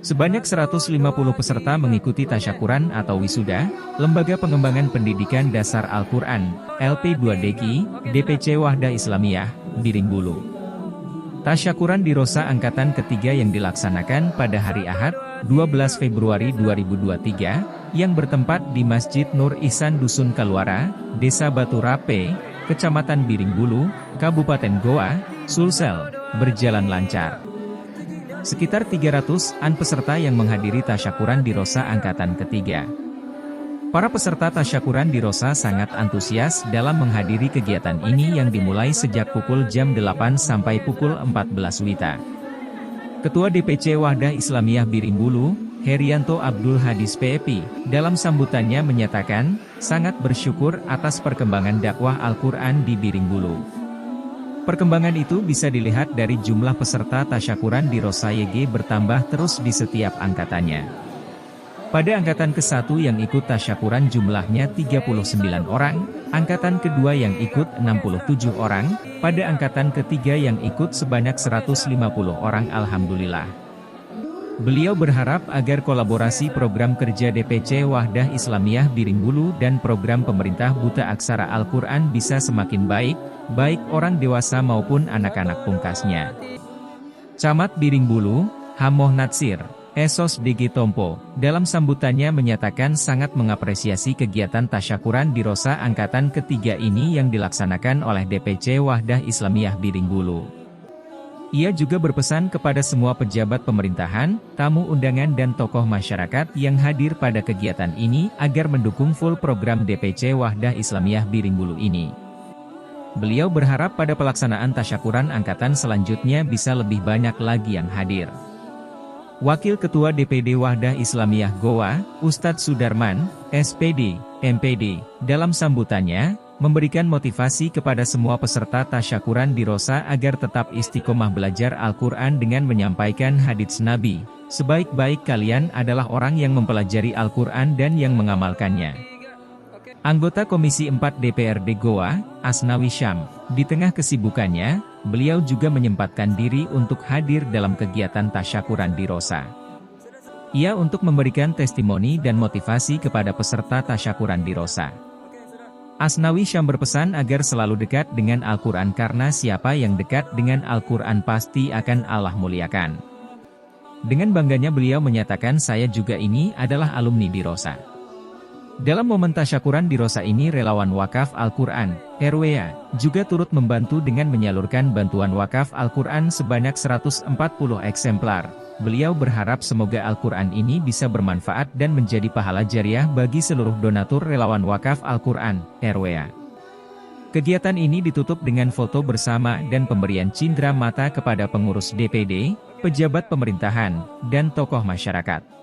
Sebanyak 150 peserta mengikuti tasyakuran atau wisuda, Lembaga Pengembangan Pendidikan Dasar Al-Quran, LP2DKI, DPC Wahdah Islamiyah, Biring Bulu. Tasyakuran di Rosa Angkatan ketiga yang dilaksanakan pada hari Ahad, 12 Februari 2023, yang bertempat di Masjid Nur Ihsan Dusun Kaluara, Desa Batu Rape, Kecamatan Biring Bulu, Kabupaten Goa, Sulsel, berjalan lancar. Sekitar 300-an peserta yang menghadiri tasyakuran di Rosa Angkatan ketiga. Para peserta tasyakuran di Rosa sangat antusias dalam menghadiri kegiatan ini yang dimulai sejak pukul jam 8 sampai pukul 14 WITA. Ketua DPC Wahdah Islamiyah Biring Bulu, Herianto Abdul Hadis PEP, dalam sambutannya menyatakan, sangat bersyukur atas perkembangan dakwah Al-Quran di Biring Bulu. Perkembangan itu bisa dilihat dari jumlah peserta tasyakuran di Rosa YG bertambah terus di setiap angkatannya. Pada angkatan ke-1 yang ikut tasyakuran jumlahnya 39 orang, angkatan kedua yang ikut 67 orang, pada angkatan ketiga yang ikut sebanyak 150 orang. Alhamdulillah. Beliau berharap agar kolaborasi program kerja DPC Wahdah Islamiyah Biring Bulu dan program pemerintah Buta Aksara Al-Quran bisa semakin baik, baik orang dewasa maupun anak-anak pungkasnya. Camat Biring Bulu, Hamoh Natsir, Esos DG Tompo, dalam sambutannya menyatakan sangat mengapresiasi kegiatan tasyakuran di Rosa Angkatan ketiga ini yang dilaksanakan oleh DPC Wahdah Islamiyah Biring Bulu. Ia juga berpesan kepada semua pejabat pemerintahan, tamu undangan dan tokoh masyarakat yang hadir pada kegiatan ini agar mendukung full program DPC Wahdah Islamiyah Biring Bulu ini. Beliau berharap pada pelaksanaan tasyakuran angkatan selanjutnya bisa lebih banyak lagi yang hadir. Wakil Ketua DPD Wahdah Islamiyah Goa, Ustadz Sudarman, SPD, MPD, dalam sambutannya, memberikan motivasi kepada semua peserta tasyakuran di Rosa agar tetap istiqomah belajar Al-Quran dengan menyampaikan hadits Nabi, sebaik-baik kalian adalah orang yang mempelajari Al-Quran dan yang mengamalkannya. Anggota Komisi 4 DPRD Goa, Asnawi Syam, di tengah kesibukannya, beliau juga menyempatkan diri untuk hadir dalam kegiatan tasyakuran di Rosa. Ia untuk memberikan testimoni dan motivasi kepada peserta tasyakuran di Rosa. Asnawi Syam berpesan agar selalu dekat dengan Al-Quran karena siapa yang dekat dengan Al-Quran pasti akan Allah muliakan. Dengan bangganya beliau menyatakan saya juga ini adalah alumni di Rosa. Dalam momen tasyakuran di Rosa ini relawan wakaf Al-Quran, RWA, juga turut membantu dengan menyalurkan bantuan wakaf Al-Quran sebanyak 140 eksemplar. Beliau berharap semoga Al-Quran ini bisa bermanfaat dan menjadi pahala jariah bagi seluruh donatur relawan wakaf Al-Quran, RWA. Kegiatan ini ditutup dengan foto bersama dan pemberian cindera mata kepada pengurus DPD, pejabat pemerintahan, dan tokoh masyarakat.